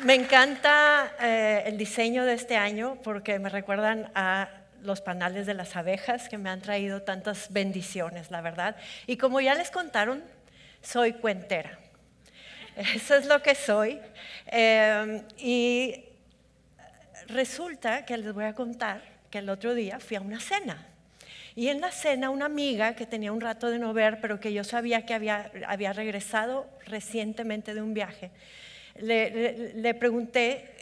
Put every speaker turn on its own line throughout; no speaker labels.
Me encanta el diseño de este año porque me recuerdan a los panales de las abejas que me han traído tantas bendiciones, la verdad. Y como ya les contaron, soy cuentera. Eso es lo que soy. Y resulta que les voy a contar que el otro día fui a una cena. Y en la cena una amiga que tenía un rato de no ver, pero que yo sabía que había regresado recientemente de un viaje, le pregunté,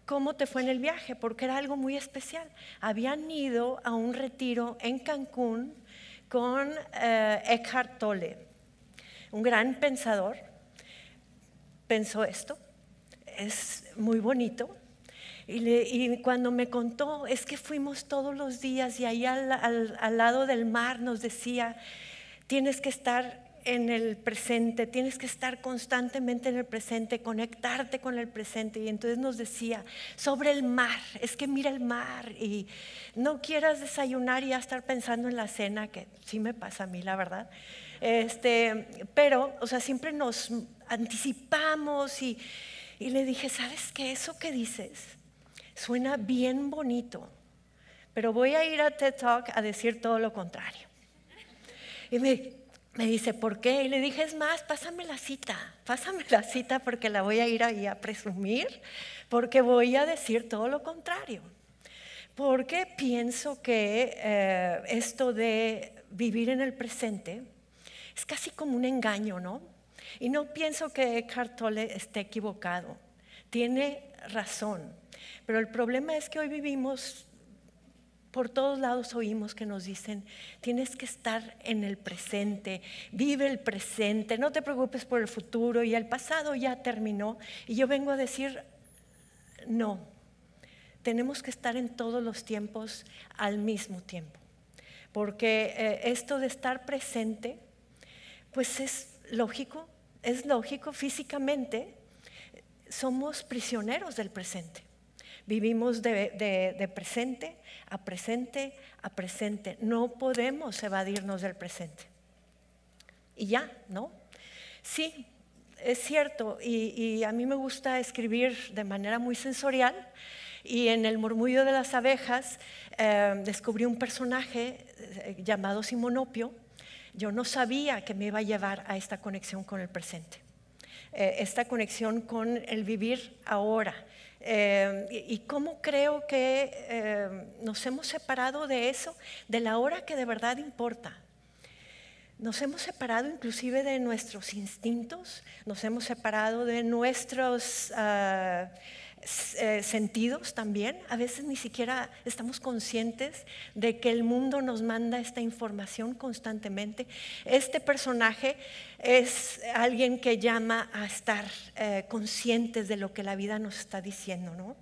¿cómo te fue en el viaje? Porque era algo muy especial. Habían ido a un retiro en Cancún con Eckhart Tolle, un gran pensador. Pensó esto, es muy bonito. Y cuando me contó, es que fuimos todos los días y ahí al lado del mar nos decía, tienes que estar en el presente, tienes que estar constantemente en el presente, conectarte con el presente. Y entonces nos decía, sobre el mar, es que mira el mar y no quieras desayunar y ya estar pensando en la cena, que sí me pasa a mí, la verdad. Pero, o sea, siempre nos anticipamos y le dije, ¿sabes qué? Eso que dices suena bien bonito, pero voy a ir a TED Talk a decir todo lo contrario. Y me dice, ¿por qué? Y le dije, es más, pásame la cita porque la voy a ir ahí a presumir, porque voy a decir todo lo contrario. Porque pienso que esto de vivir en el presente es casi como un engaño, ¿no? Y no pienso que Eckhart Tolle esté equivocado, tiene razón. Pero el problema es que hoy vivimos, por todos lados oímos que nos dicen, tienes que estar en el presente, vive el presente, no te preocupes por el futuro y el pasado ya terminó. Y yo vengo a decir, no, tenemos que estar en todos los tiempos al mismo tiempo. Porque esto de estar presente, pues es lógico físicamente, somos prisioneros del presente. Vivimos de presente a presente a presente. No podemos evadirnos del presente. Y ya, ¿no? Sí, es cierto. Y a mí me gusta escribir de manera muy sensorial. Y en El murmullo de las abejas descubrí un personaje llamado Simonopio. Yo no sabía que me iba a llevar a esta conexión con el presente. Esta conexión con el vivir ahora. Y cómo creo que nos hemos separado de eso, de la hora que de verdad importa. Nos hemos separado inclusive de nuestros instintos, nos hemos separado de nuestros sentidos también. A veces ni siquiera estamos conscientes de que el mundo nos manda esta información constantemente. Este personaje es alguien que llama a estar conscientes de lo que la vida nos está diciendo, ¿no?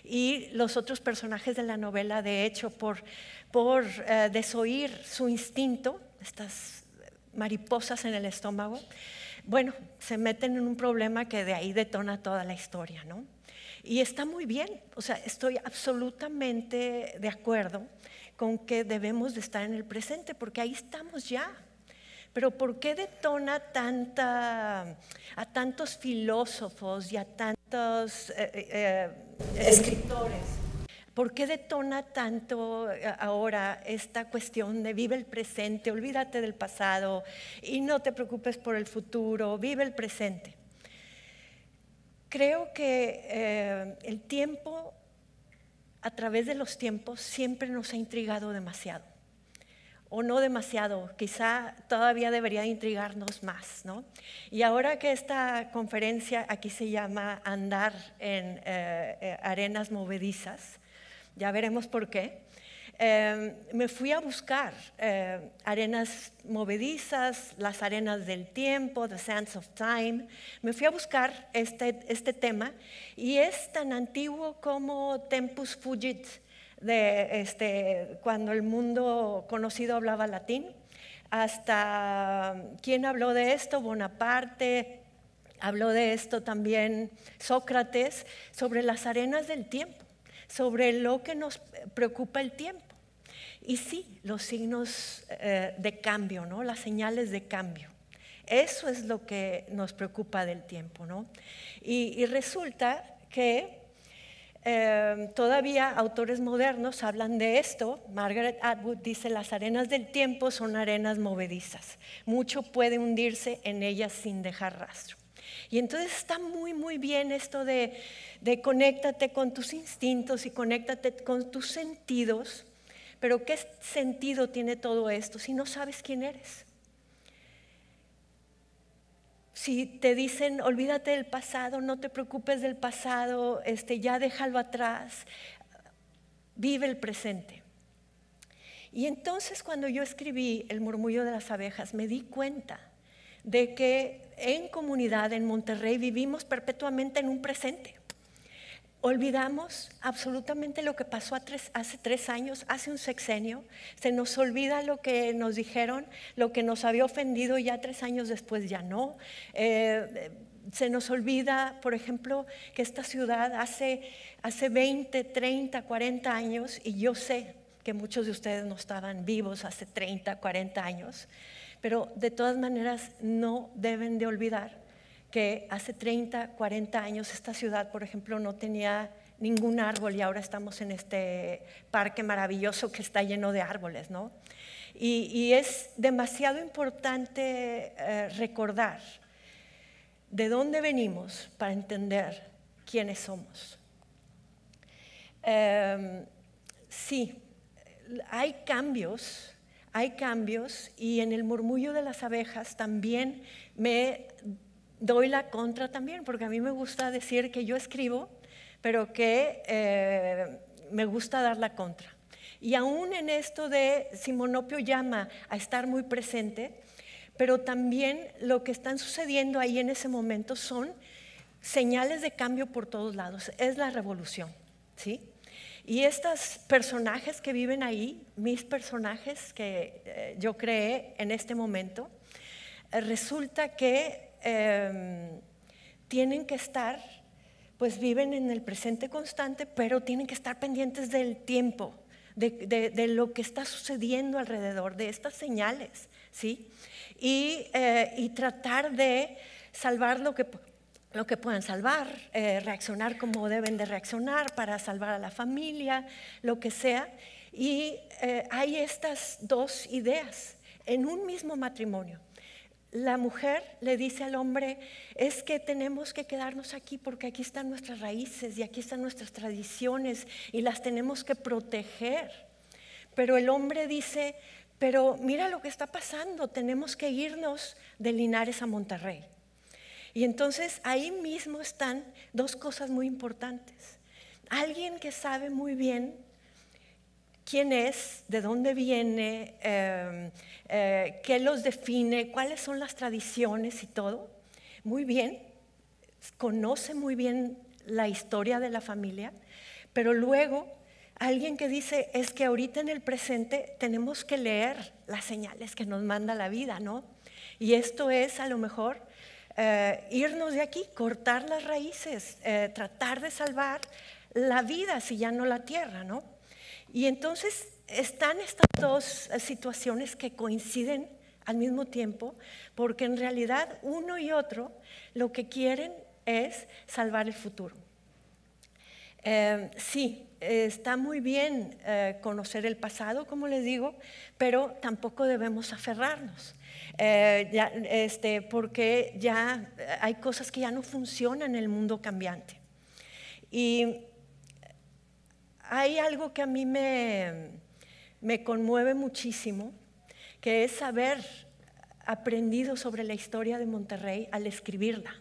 Y los otros personajes de la novela, de hecho, por desoír su instinto, estas mariposas en el estómago, bueno, se meten en un problema que de ahí detona toda la historia, ¿no? Y está muy bien, o sea, estoy absolutamente de acuerdo con que debemos de estar en el presente, porque ahí estamos ya. Pero ¿por qué detona a tantos filósofos y a tantos escritores? ¿Por qué detona tanto ahora esta cuestión de vive el presente, olvídate del pasado y no te preocupes por el futuro, vive el presente? Creo que el tiempo, a través de los tiempos, siempre nos ha intrigado demasiado. O no demasiado, quizá todavía debería intrigarnos más, ¿no? Y ahora que esta conferencia aquí se llama Andar en arenas movedizas, ya veremos por qué, me fui a buscar arenas movedizas, las arenas del tiempo, the sands of time. Me fui a buscar este tema y es tan antiguo como Tempus Fugit, cuando el mundo conocido hablaba latín, hasta ¿quién habló de esto? Bonaparte, habló de esto también Sócrates, sobre las arenas del tiempo, sobre lo que nos preocupa el tiempo. Y sí, los signos de cambio, ¿no? Las señales de cambio. Eso es lo que nos preocupa del tiempo, ¿no? Y resulta que todavía autores modernos hablan de esto. Margaret Atwood dice: las arenas del tiempo son arenas movedizas, mucho puede hundirse en ellas sin dejar rastro. Y entonces está muy, muy bien esto de conéctate con tus instintos y conéctate con tus sentidos. Pero ¿qué sentido tiene todo esto si no sabes quién eres? Si te dicen olvídate del pasado, no te preocupes del pasado, ya déjalo atrás, vive el presente. Y entonces cuando yo escribí El murmullo de las abejas, me di cuenta de que en comunidad en Monterrey vivimos perpetuamente en un presente. Olvidamos absolutamente lo que pasó hace 3 años, hace un sexenio. Se nos olvida lo que nos dijeron, lo que nos había ofendido, ya 3 años después ya no. Se nos olvida, por ejemplo, que esta ciudad hace 20, 30, 40 años, y yo sé que muchos de ustedes no estaban vivos hace 30, 40 años, pero de todas maneras no deben de olvidar que hace 30, 40 años esta ciudad, por ejemplo, no tenía ningún árbol y ahora estamos en este parque maravilloso que está lleno de árboles, ¿no? Y es demasiado importante recordar de dónde venimos para entender quiénes somos. Sí, hay cambios y en El murmullo de las abejas también me doy la contra también, porque a mí me gusta decir que yo escribo, pero que me gusta dar la contra. Y aún en esto de Simonopio llama a estar muy presente, pero también lo que están sucediendo ahí en ese momento son señales de cambio por todos lados. Es la revolución, ¿sí? Y estos personajes que viven ahí, mis personajes que yo creé en este momento, resulta que tienen que estar, pues viven en el presente constante, pero tienen que estar pendientes del tiempo, de lo que está sucediendo alrededor, de estas señales, ¿sí? Y tratar de salvar lo que puedan salvar, reaccionar como deben de reaccionar para salvar a la familia, lo que sea. Y hay estas dos ideas en un mismo matrimonio. La mujer le dice al hombre: es que tenemos que quedarnos aquí porque aquí están nuestras raíces y aquí están nuestras tradiciones y las tenemos que proteger. Pero el hombre dice: pero mira lo que está pasando, tenemos que irnos de Linares a Monterrey. Y entonces ahí mismo están dos cosas muy importantes. Alguien que sabe muy bien quién es, de dónde viene, qué los define, cuáles son las tradiciones y todo. Muy bien, conoce muy bien la historia de la familia, pero luego alguien que dice: es que ahorita en el presente tenemos que leer las señales que nos manda la vida, ¿no? Y esto es a lo mejor irnos de aquí, cortar las raíces, tratar de salvar la vida, si ya no la tierra, ¿no? Y entonces están estas dos situaciones que coinciden al mismo tiempo, porque en realidad uno y otro lo que quieren es salvar el futuro. Sí, está muy bien conocer el pasado, como les digo, pero tampoco debemos aferrarnos, porque ya hay cosas que ya no funcionan en el mundo cambiante. Y hay algo que a mí me conmueve muchísimo, que es haber aprendido sobre la historia de Monterrey al escribirla.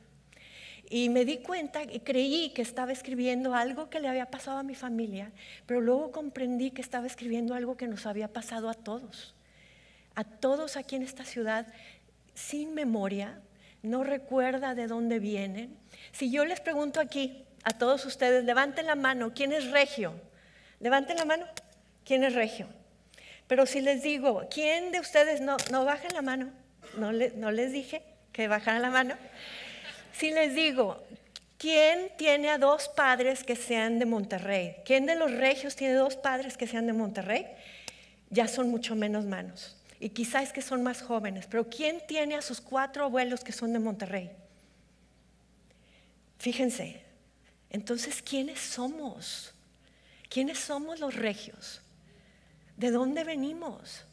Y me di cuenta y creí que estaba escribiendo algo que le había pasado a mi familia, pero luego comprendí que estaba escribiendo algo que nos había pasado a todos aquí en esta ciudad, sin memoria, no recuerda de dónde vienen. Si yo les pregunto aquí a todos ustedes, levanten la mano, ¿quién es regio? Levanten la mano, ¿quién es regio? Pero si les digo, ¿quién de ustedes no bajen la mano? No les dije que bajaran la mano. Si les digo, ¿quién tiene a 2 padres que sean de Monterrey? ¿Quién de los regios tiene 2 padres que sean de Monterrey? Ya son mucho menos manos. Y quizás es que son más jóvenes. Pero ¿quién tiene a sus 4 abuelos que son de Monterrey? Fíjense, Entonces, ¿quiénes somos? ¿Quiénes somos los regios? ¿De dónde venimos?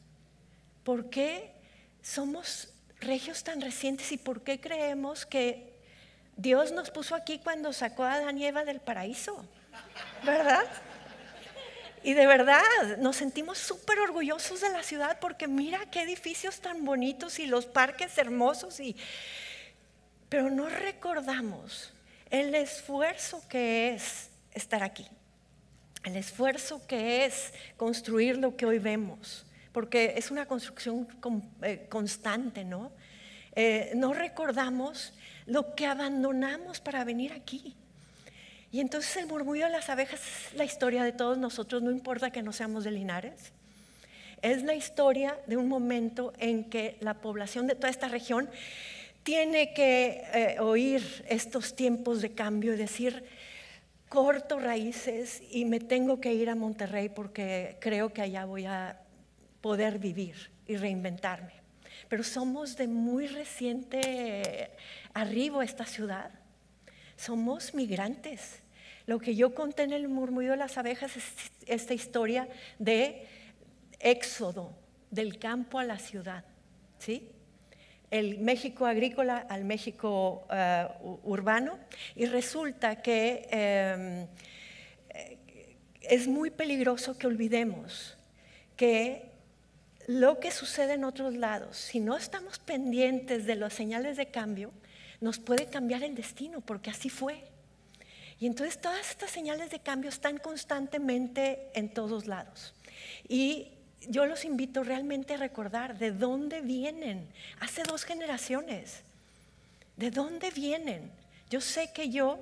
¿Por qué somos regios tan recientes y por qué creemos que Dios nos puso aquí cuando sacó a Adán y Eva del paraíso? ¿Verdad? Y de verdad nos sentimos súper orgullosos de la ciudad porque mira qué edificios tan bonitos y los parques hermosos, pero no recordamos el esfuerzo que es estar aquí, el esfuerzo que es construir lo que hoy vemos, porque es una construcción constante, ¿no? No recordamos lo que abandonamos para venir aquí. Y entonces el murmullo de las abejas es la historia de todos nosotros, no importa que no seamos de Linares. Es la historia de un momento en que la población de toda esta región tiene que oír estos tiempos de cambio y decir, corto raíces y me tengo que ir a Monterrey porque creo que allá voy a poder vivir y reinventarme. Pero somos de muy reciente arribo a esta ciudad. Somos migrantes. Lo que yo conté en el murmullo de las abejas es esta historia de éxodo del campo a la ciudad, ¿sí? El México agrícola al México urbano, y resulta que es muy peligroso que olvidemos que lo que sucede en otros lados, si no estamos pendientes de las señales de cambio, nos puede cambiar el destino, porque así fue. Y entonces todas estas señales de cambio están constantemente en todos lados. Y yo los invito realmente a recordar de dónde vienen, hace 2 generaciones, de dónde vienen. Yo sé que yo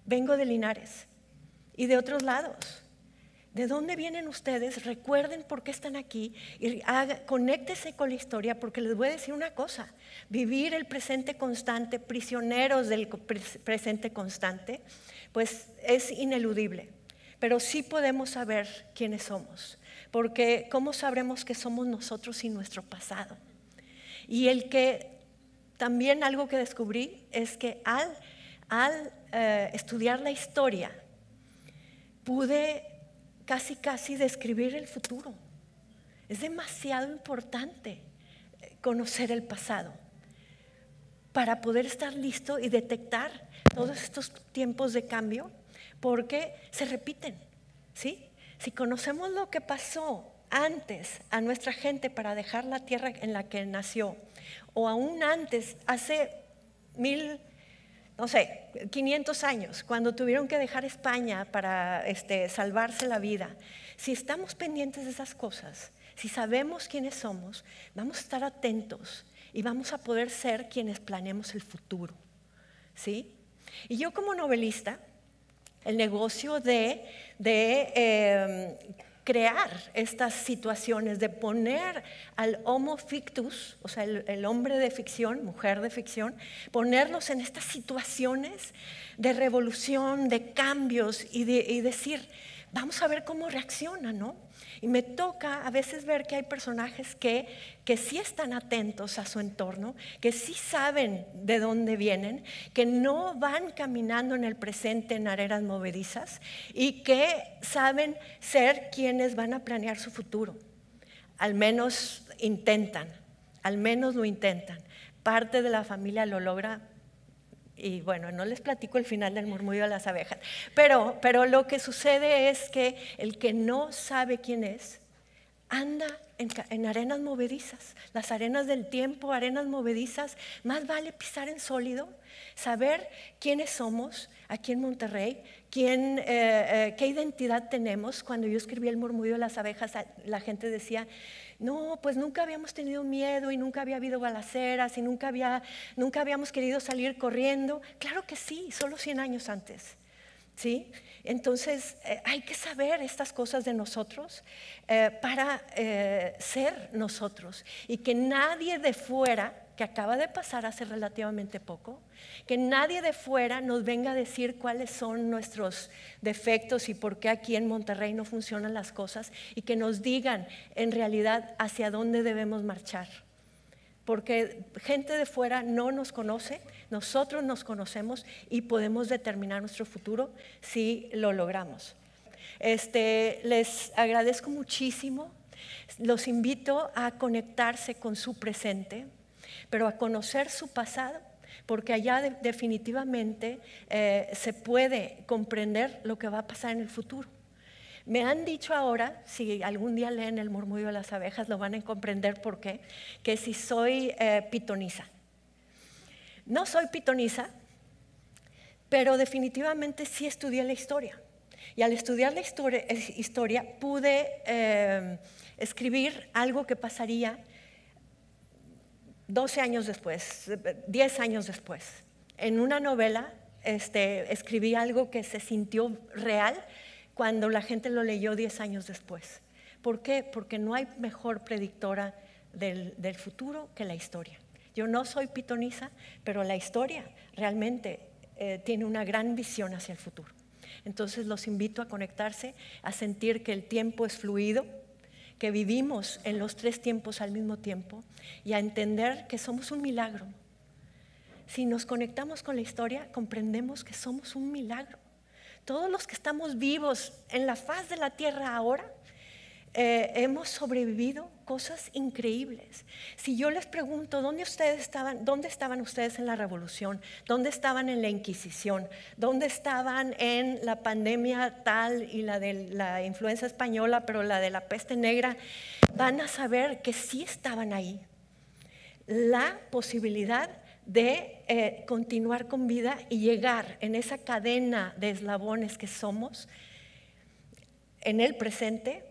vengo de Linares y de otros lados. ¿De dónde vienen ustedes? Recuerden por qué están aquí y conéctese con la historia, porque les voy a decir una cosa: vivir el presente constante, prisioneros del presente constante, pues es ineludible. Pero sí podemos saber quiénes somos, porque ¿cómo sabremos que somos nosotros sin nuestro pasado? Y también algo que descubrí es que al estudiar la historia, pude casi describir el futuro. Es demasiado importante conocer el pasado para poder estar listo y detectar todos estos tiempos de cambio, porque se repiten, ¿sí? Si conocemos lo que pasó antes a nuestra gente para dejar la tierra en la que nació, o aún antes, hace 500 años, cuando tuvieron que dejar España para salvarse la vida. Si estamos pendientes de esas cosas, si sabemos quiénes somos, vamos a estar atentos y vamos a poder ser quienes planeemos el futuro, ¿sí? Y yo, como novelista, el negocio de crear estas situaciones, de poner al homo fictus, o sea, el hombre de ficción, mujer de ficción, ponerlos en estas situaciones de revolución, de cambios y decir, vamos a ver cómo reacciona, ¿no? Y me toca a veces ver que hay personajes que sí están atentos a su entorno, que sí saben de dónde vienen, que no van caminando en el presente en arenas movedizas y que saben ser quienes van a planear su futuro. Al menos lo intentan. Parte de la familia lo logra. Y bueno, no les platico el final del murmullo de las abejas, pero lo que sucede es que el que no sabe quién es, anda en arenas movedizas, las arenas del tiempo, arenas movedizas. Más vale pisar en sólido, saber quiénes somos aquí en Monterrey, qué identidad tenemos. Cuando yo escribí el murmullo de las abejas, la gente decía, no, pues nunca habíamos tenido miedo y nunca había habido balaceras y nunca habíamos querido salir corriendo. Claro que sí, solo 100 años antes, ¿sí? Entonces hay que saber estas cosas de nosotros para ser nosotros, y que nadie de fuera, que acaba de pasar hace relativamente poco, que nadie de fuera nos venga a decir cuáles son nuestros defectos y por qué aquí en Monterrey no funcionan las cosas, y que nos digan en realidad hacia dónde debemos marchar. porque gente de fuera no nos conoce, nosotros nos conocemos y podemos determinar nuestro futuro si lo logramos. Les agradezco muchísimo, los invito a conectarse con su presente, pero a conocer su pasado, porque allá definitivamente se puede comprender lo que va a pasar en el futuro. Me han dicho ahora, si algún día leen El murmullo de las abejas, lo van a comprender por qué, que si soy pitonisa. No soy pitonisa, pero definitivamente sí estudié la historia. Y al estudiar la historia pude escribir algo que pasaría 12 años después, 10 años después. En una novela escribí algo que se sintió real cuando la gente lo leyó 10 años después. ¿Por qué? Porque no hay mejor predictora del futuro que la historia. Yo no soy pitonisa, pero la historia realmente tiene una gran visión hacia el futuro. Entonces los invito a conectarse, a sentir que el tiempo es fluido, que vivimos en los 3 tiempos al mismo tiempo y a entender que somos un milagro. Si nos conectamos con la historia, comprendemos que somos un milagro. Todos los que estamos vivos en la faz de la tierra ahora, hemos sobrevivido cosas increíbles. Si yo les pregunto, ¿dónde estaban ustedes en la Revolución? ¿Dónde estaban en la Inquisición? ¿Dónde estaban en la pandemia tal y la de la influenza española, pero la de la peste negra? Van a saber que sí estaban ahí. La posibilidad de continuar con vida y llegar en esa cadena de eslabones que somos en el presente,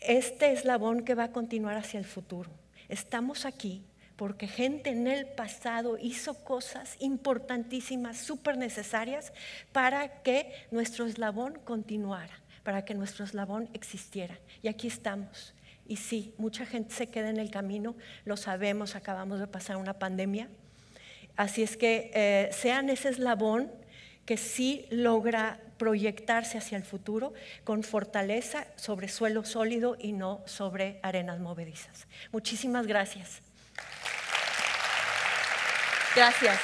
este eslabón que va a continuar hacia el futuro. Estamos aquí porque gente en el pasado hizo cosas importantísimas, súper necesarias para que nuestro eslabón continuara, para que nuestro eslabón existiera. Y aquí estamos. Y sí, mucha gente se queda en el camino, lo sabemos, acabamos de pasar una pandemia. Así es que sean ese eslabón que sí logra proyectarse hacia el futuro con fortaleza sobre suelo sólido y no sobre arenas movedizas. Muchísimas gracias.
Gracias.